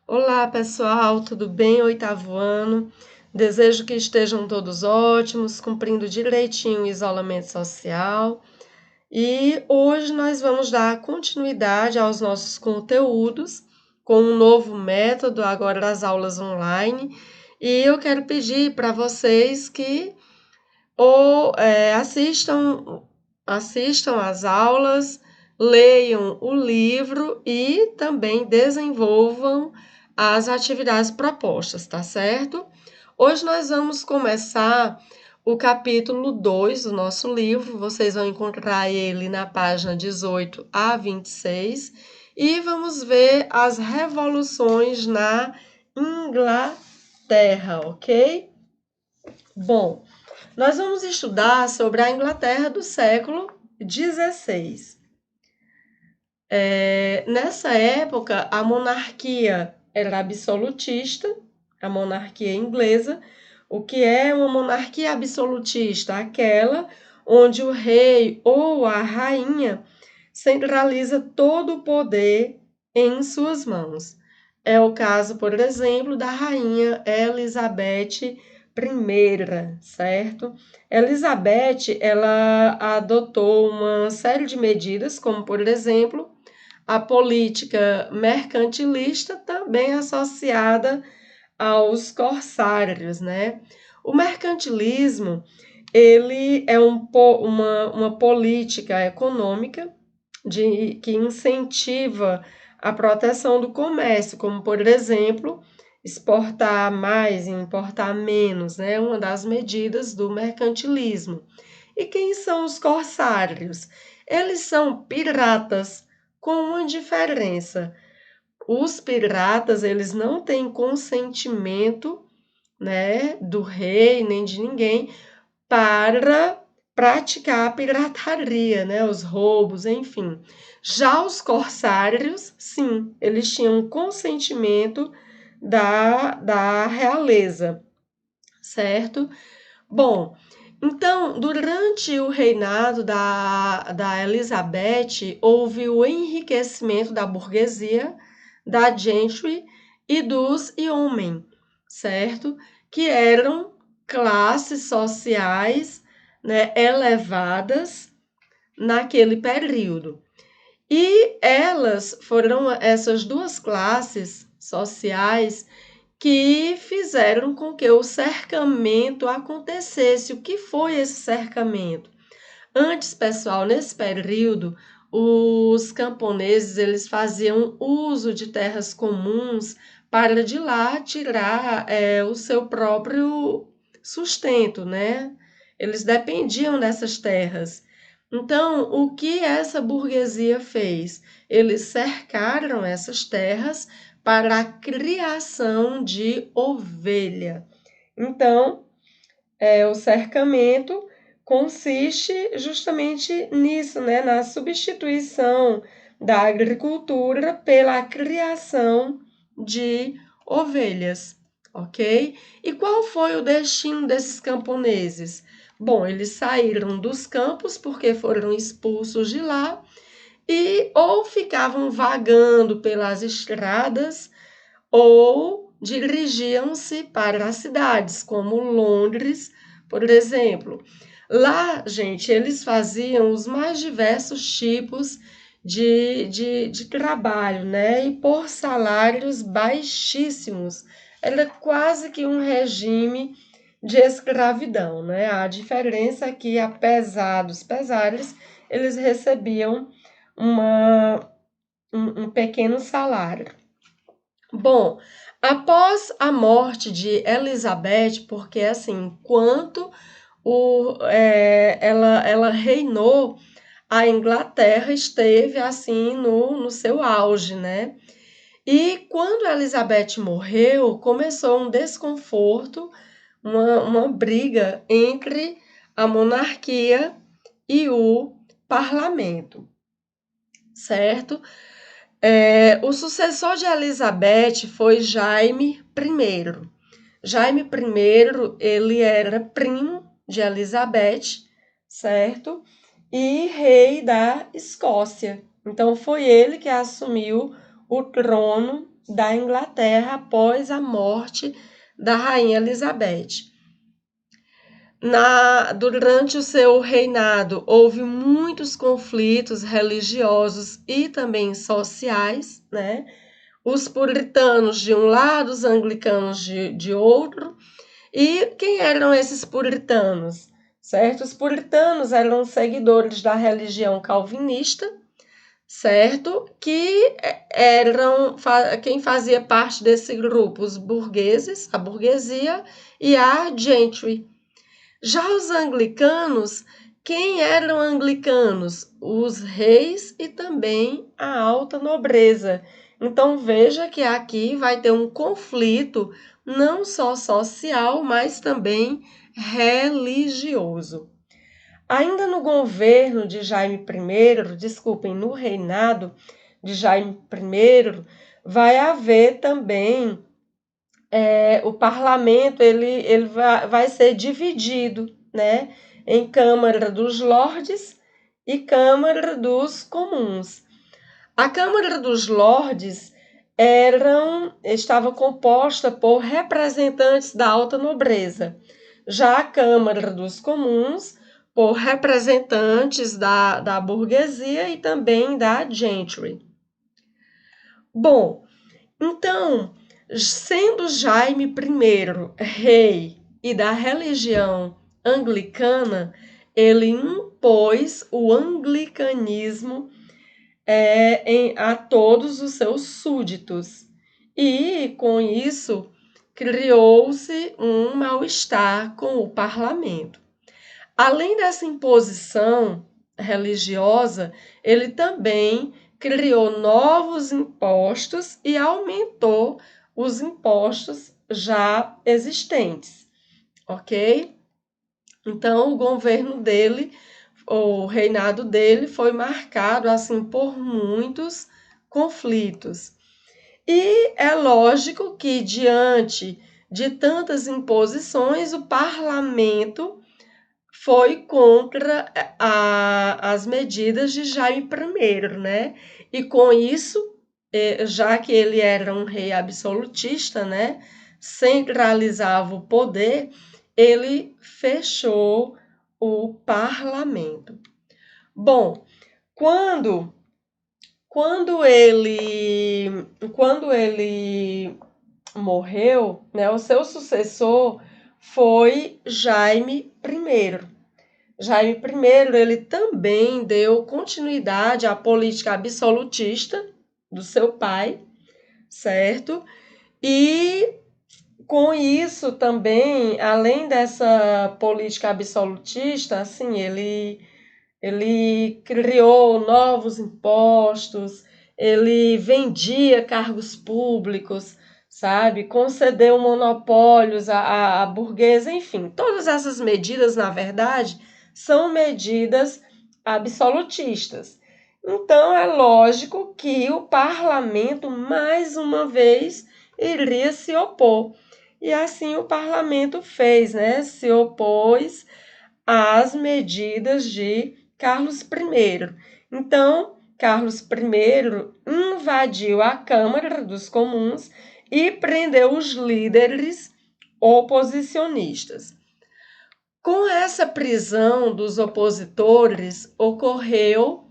Olá, pessoal, tudo bem? Oitavo ano. Desejo que estejam todos ótimos, cumprindo direitinho o isolamento social. E hoje nós vamos dar continuidade aos nossos conteúdos com um novo método, agora das aulas online. E eu quero pedir para vocês que assistam às aulas, leiam o livro e também desenvolvam as atividades propostas, tá certo? Hoje nós vamos começar o capítulo 2 do nosso livro, vocês vão encontrar ele na página 18 a 26 e vamos ver as revoluções na Inglaterra, ok? Bom, nós vamos estudar sobre a Inglaterra do século XVI. Nessa época, a monarquia era absolutista, a monarquia inglesa. O que é uma monarquia absolutista? Aquela onde o rei ou a rainha centraliza todo o poder em suas mãos. É o caso, por exemplo, da rainha Elizabeth I, certo? Elizabeth, ela adotou uma série de medidas, como por exemplo, a política mercantilista, também associada aos corsários, né? O mercantilismo, ele é uma política econômica que incentiva a proteção do comércio, como, por exemplo, exportar mais e importar menos, né? Uma das medidas do mercantilismo. E quem são os corsários? Eles são piratas, com uma diferença. Os piratas, eles não têm consentimento, né, do rei nem de ninguém para praticar a pirataria, né, os roubos, enfim. Já os corsários, sim, eles tinham consentimento da realeza, certo? Bom, então, durante o reinado da Elizabeth, houve o enriquecimento da burguesia, da gentry e dos yeomen, certo? Que eram classes sociais, né, elevadas naquele período. E elas foram essas duas classes sociais que fizeram com que o cercamento acontecesse. O que foi esse cercamento? Antes, pessoal, nesse período, os camponeses eles faziam uso de terras comuns para de lá tirar o seu próprio sustento, né? Eles dependiam dessas terras. Então, o que essa burguesia fez? Eles cercaram essas terras para a criação de ovelha. Então, o cercamento consiste justamente nisso, né? Na substituição da agricultura pela criação de ovelhas, ok? E qual foi o destino desses camponeses? Bom, eles saíram dos campos porque foram expulsos de lá e ou ficavam vagando pelas estradas ou dirigiam-se para as cidades, como Londres, por exemplo. Lá, gente, eles faziam os mais diversos tipos de trabalho, né? E por salários baixíssimos. Era quase que um regime de escravidão, né? A diferença é que, apesar dos pesares, eles recebiam um pequeno salário. Bom, após a morte de Elizabeth, porque assim, enquanto ela reinou, a Inglaterra esteve assim no seu auge, né? E quando Elizabeth morreu, começou um desconforto, uma briga entre a monarquia e o parlamento, certo? O sucessor de Elizabeth foi Jaime I. Jaime I, ele era primo de Elizabeth, certo? E rei da Escócia. Então foi ele que assumiu o trono da Inglaterra após a morte da Rainha Elizabeth. Durante o seu reinado, houve muitos conflitos religiosos e também sociais, né? Os puritanos de um lado, os anglicanos de outro. E quem eram esses puritanos? Certo? Os puritanos eram seguidores da religião calvinista, certo? Que eram quem fazia parte desse grupo, os burgueses, a burguesia e a gentry. Já os anglicanos, quem eram anglicanos? Os reis e também a alta nobreza. Então veja que aqui vai ter um conflito não só social, mas também religioso. Ainda no governo de Jaime I, desculpem, no reinado de Jaime I, vai haver também o parlamento, ele vai ser dividido, né, em Câmara dos Lordes e Câmara dos Comuns. A Câmara dos Lordes estava composta por representantes da alta nobreza, já a Câmara dos Comuns por representantes da burguesia e também da gentry. Bom, então, sendo Jaime I rei e da religião anglicana, ele impôs o anglicanismo a todos os seus súditos. E, com isso, criou-se um mal-estar com o parlamento. Além dessa imposição religiosa, ele também criou novos impostos e aumentou os impostos já existentes, ok? Então, o governo dele, o reinado dele foi marcado assim por muitos conflitos. E é lógico que, diante de tantas imposições, o parlamento foi contra as medidas de Jaime I, né? E com isso, já que ele era um rei absolutista, né? Centralizava o poder, ele fechou o parlamento. Bom, quando ele morreu, né, o seu sucessor foi Jaime I. Jaime I, ele também deu continuidade à política absolutista do seu pai, certo? E com isso também, além dessa política absolutista, assim, ele criou novos impostos, ele vendia cargos públicos, sabe? Concedeu monopólios à burguesa, enfim, todas essas medidas, na verdade, são medidas absolutistas. Então, é lógico que o parlamento, mais uma vez, iria se opor. E assim o parlamento fez, né? Se opôs às medidas de Carlos I. Então, Carlos I invadiu a Câmara dos Comuns e prendeu os líderes oposicionistas. Com essa prisão dos opositores, ocorreu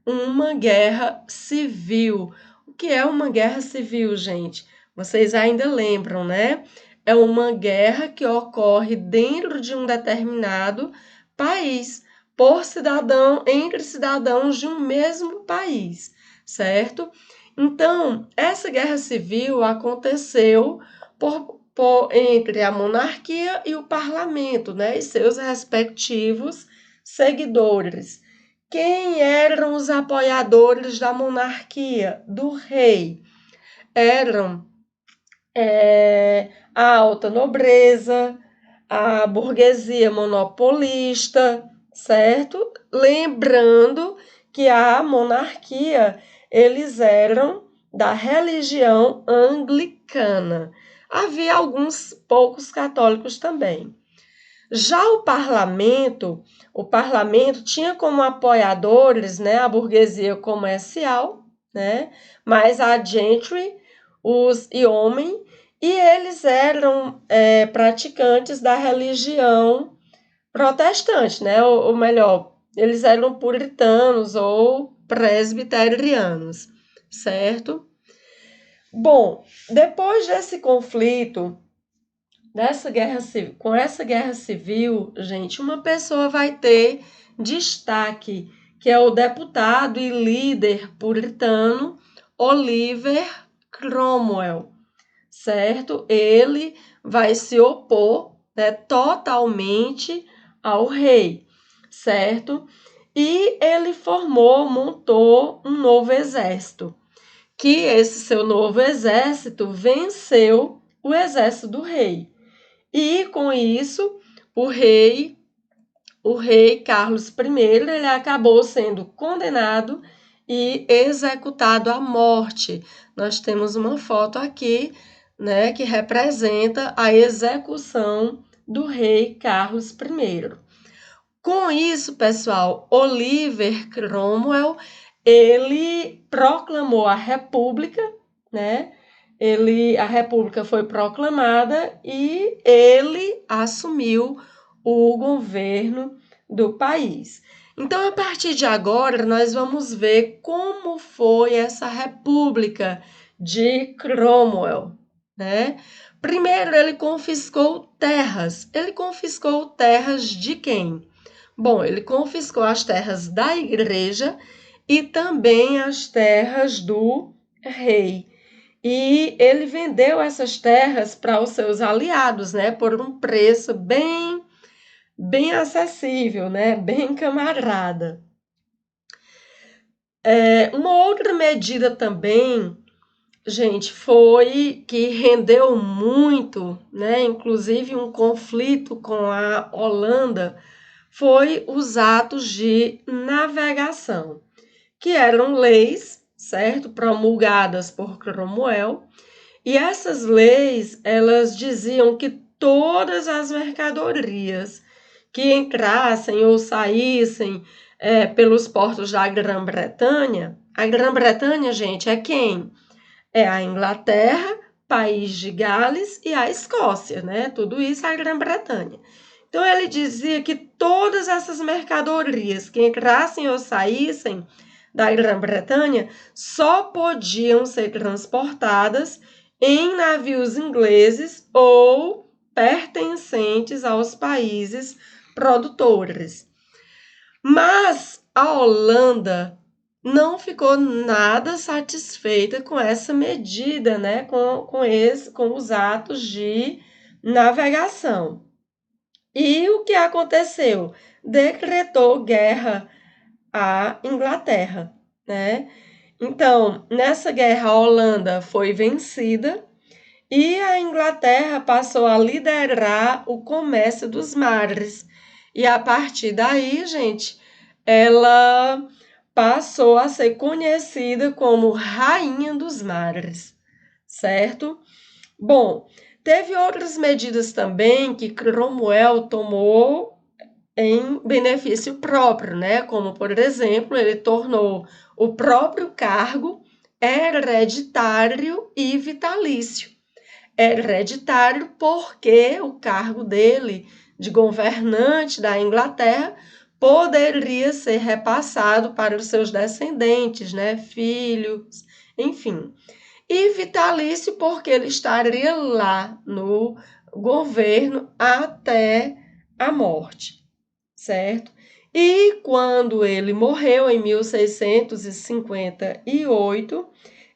uma guerra civil. O que é uma guerra civil, gente? Vocês ainda lembram, né? É uma guerra que ocorre dentro de um determinado país, entre cidadãos de um mesmo país, certo? Então, essa guerra civil aconteceu entre a monarquia e o parlamento, né? E seus respectivos seguidores. Quem eram os apoiadores da monarquia, do rei? Eram a alta nobreza, a burguesia monopolista, certo? Lembrando que a monarquia, eles eram da religião anglicana. Havia alguns poucos católicos também. Já o parlamento tinha como apoiadores, né, a burguesia comercial, né, mas a gentry, e homem, e eles eram praticantes da religião protestante, né? Ou melhor, eles eram puritanos ou presbiterianos, certo? Bom, depois desse conflito, com essa guerra civil, gente, uma pessoa vai ter destaque, que é o deputado e líder puritano Oliver Cromwell, certo? Ele vai se opor, né, totalmente ao rei, certo? E ele montou um novo exército, que esse seu novo exército venceu o exército do rei. E com isso, o rei Carlos I, ele acabou sendo condenado e executado à morte. Nós temos uma foto aqui, né, que representa a execução do rei Carlos I. Com isso, pessoal, Oliver Cromwell, ele proclamou a República, né? A República foi proclamada e ele assumiu o governo do país. Então, a partir de agora, nós vamos ver como foi essa República de Cromwell, né? Primeiro, ele confiscou terras. Ele confiscou terras de quem? Bom, ele confiscou as terras da igreja e também as terras do rei. E ele vendeu essas terras para os seus aliados, né, por um preço bem acessível, né, bem camarada. Uma outra medida também, gente, foi que rendeu muito, né, inclusive um conflito com a Holanda, foi os atos de navegação, que eram leis, certo, promulgadas por Cromwell, e essas leis, elas diziam que todas as mercadorias que entrassem ou saíssem pelos portos da Grã-Bretanha, a Grã-Bretanha, gente, é quem? É a Inglaterra, País de Gales e a Escócia, né? Tudo isso é a Grã-Bretanha. Então, ele dizia que todas essas mercadorias que entrassem ou saíssem da Grã-Bretanha só podiam ser transportadas em navios ingleses ou pertencentes aos países produtores. Mas a Holanda não ficou nada satisfeita com essa medida, né? Com os atos de navegação. E o que aconteceu? Decretou guerra à Inglaterra, né? Então, nessa guerra, a Holanda foi vencida e a Inglaterra passou a liderar o comércio dos mares. E a partir daí, gente, ela passou a ser conhecida como Rainha dos Mares, certo? Bom, teve outras medidas também que Cromwell tomou em benefício próprio, né? Como, por exemplo, ele tornou o próprio cargo hereditário e vitalício. Hereditário porque o cargo dele de governante da Inglaterra poderia ser repassado para os seus descendentes, né? Filhos, enfim. E vitalício porque ele estaria lá no governo até a morte, certo? E quando ele morreu em 1658,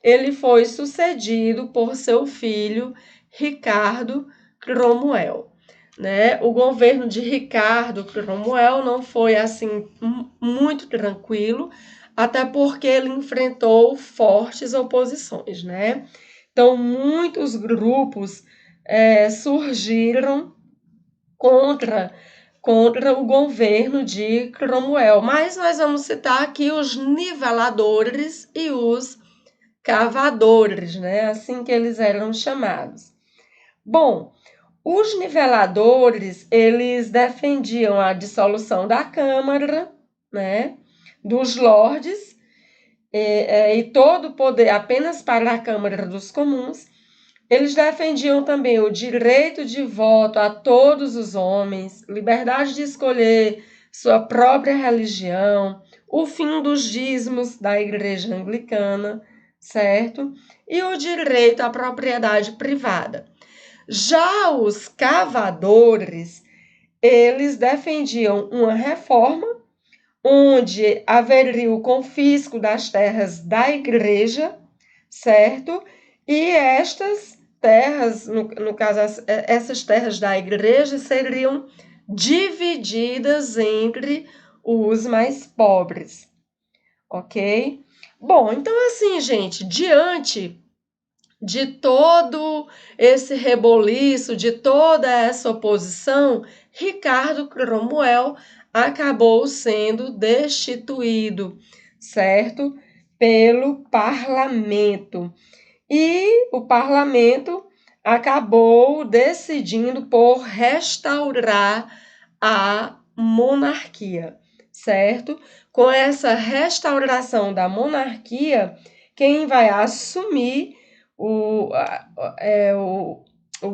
ele foi sucedido por seu filho Ricardo Cromwell, né? O governo de Ricardo Cromwell não foi assim muito tranquilo, até porque ele enfrentou fortes oposições, né? Então, muitos grupos surgiram contra o governo de Cromwell. Mas nós vamos citar aqui os niveladores e os cavadores, né? Assim que eles eram chamados. Bom, os niveladores, eles defendiam a dissolução da Câmara, né? Dos lordes, e todo o poder apenas para a Câmara dos Comuns. Eles defendiam também o direito de voto a todos os homens, liberdade de escolher sua própria religião, o fim dos dízimos da Igreja Anglicana, certo? E o direito à propriedade privada. Já os cavadores, eles defendiam uma reforma onde haveria o confisco das terras da igreja, certo? E estas terras, no caso, essas terras da igreja seriam divididas entre os mais pobres, ok? Bom, então assim, gente, diante de todo esse reboliço, de toda essa oposição, Ricardo Cromwell acabou sendo destituído, certo? Pelo parlamento. E o parlamento acabou decidindo por restaurar a monarquia, certo? Com essa restauração da monarquia, quem vai assumir o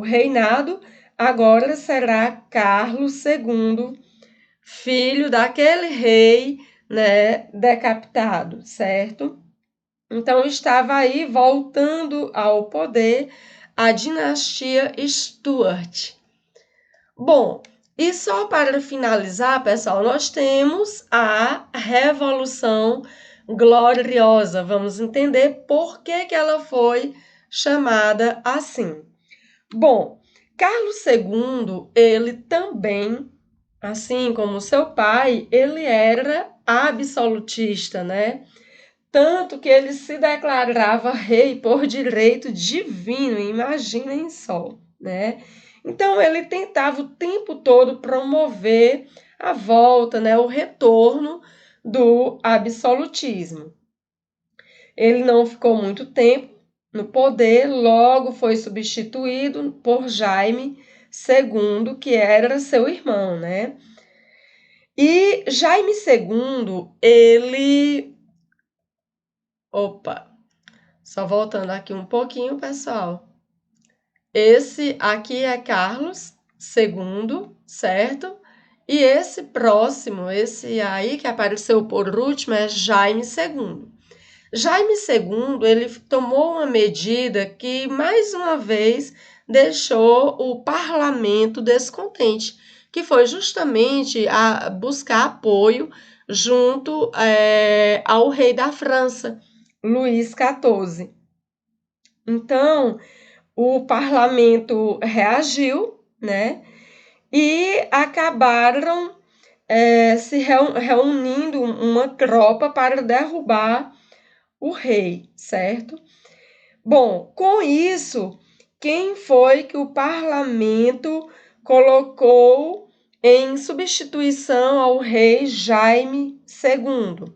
reinado agora será Carlos II, filho daquele rei, né, decapitado, certo? Então estava aí voltando ao poder a dinastia Stuart. Bom, e só para finalizar, pessoal, nós temos a Revolução Gloriosa. Vamos entender por que ela foi chamada assim. Bom, Carlos II, ele também, assim como seu pai, ele era absolutista, né? Tanto que ele se declarava rei por direito divino, imaginem só, né? Então ele tentava o tempo todo promover a volta, né, o retorno do absolutismo. Ele não ficou muito tempo no poder, logo foi substituído por Jaime II, que era seu irmão, né? E Jaime II, ele... Opa! Só voltando aqui um pouquinho, pessoal. Esse aqui é Carlos II, certo? E esse próximo, esse aí que apareceu por último, é Jaime II. Jaime II, ele tomou uma medida que, mais uma vez, deixou o parlamento descontente, que foi justamente a buscar apoio junto ao rei da França, Luís XIV. Então, o parlamento reagiu, né? E acabaram se reunindo uma tropa para derrubar o rei, certo? Bom, com isso, quem foi que o parlamento colocou em substituição ao rei Jaime II?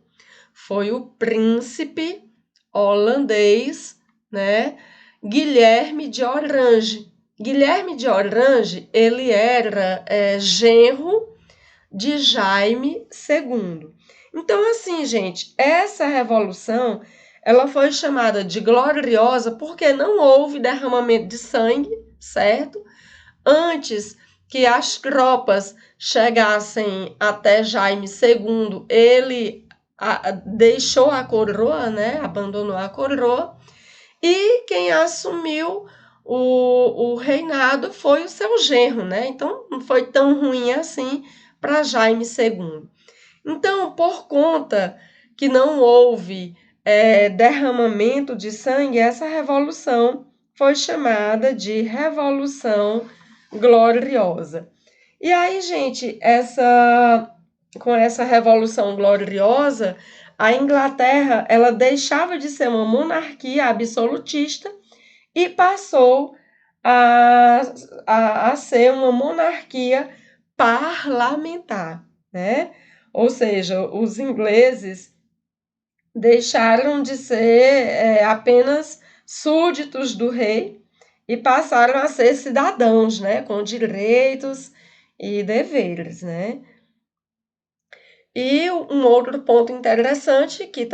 Foi o príncipe holandês, né? Guilherme de Orange. Guilherme de Orange, ele era genro de Jaime II. Então, assim, gente, essa revolução, ela foi chamada de gloriosa porque não houve derramamento de sangue, certo? Antes que as tropas chegassem até Jaime II, ele deixou a coroa, né? Abandonou a coroa. E quem assumiu o reinado foi o seu genro, né? Então, não foi tão ruim assim para Jaime II. Então, por conta que não houve derramamento de sangue, essa revolução foi chamada de Revolução Gloriosa. E aí, gente, com essa Revolução Gloriosa, a Inglaterra ela deixava de ser uma monarquia absolutista e passou a ser uma monarquia parlamentar, né? Ou seja, os ingleses deixaram de ser apenas súditos do rei e passaram a ser cidadãos, né? Com direitos e deveres, né? E um outro ponto interessante, que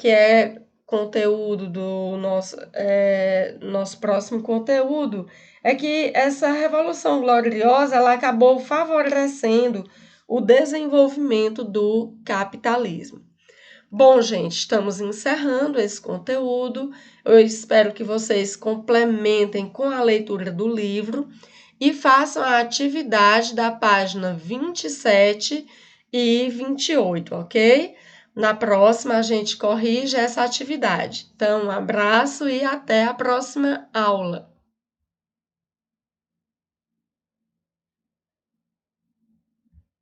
é conteúdo do nosso próximo conteúdo, é que essa Revolução Gloriosa ela acabou favorecendo o desenvolvimento do capitalismo. Bom, gente, estamos encerrando esse conteúdo. Eu espero que vocês complementem com a leitura do livro e façam a atividade da página 27 e 28, ok? Na próxima, a gente corrige essa atividade. Então, um abraço e até a próxima aula.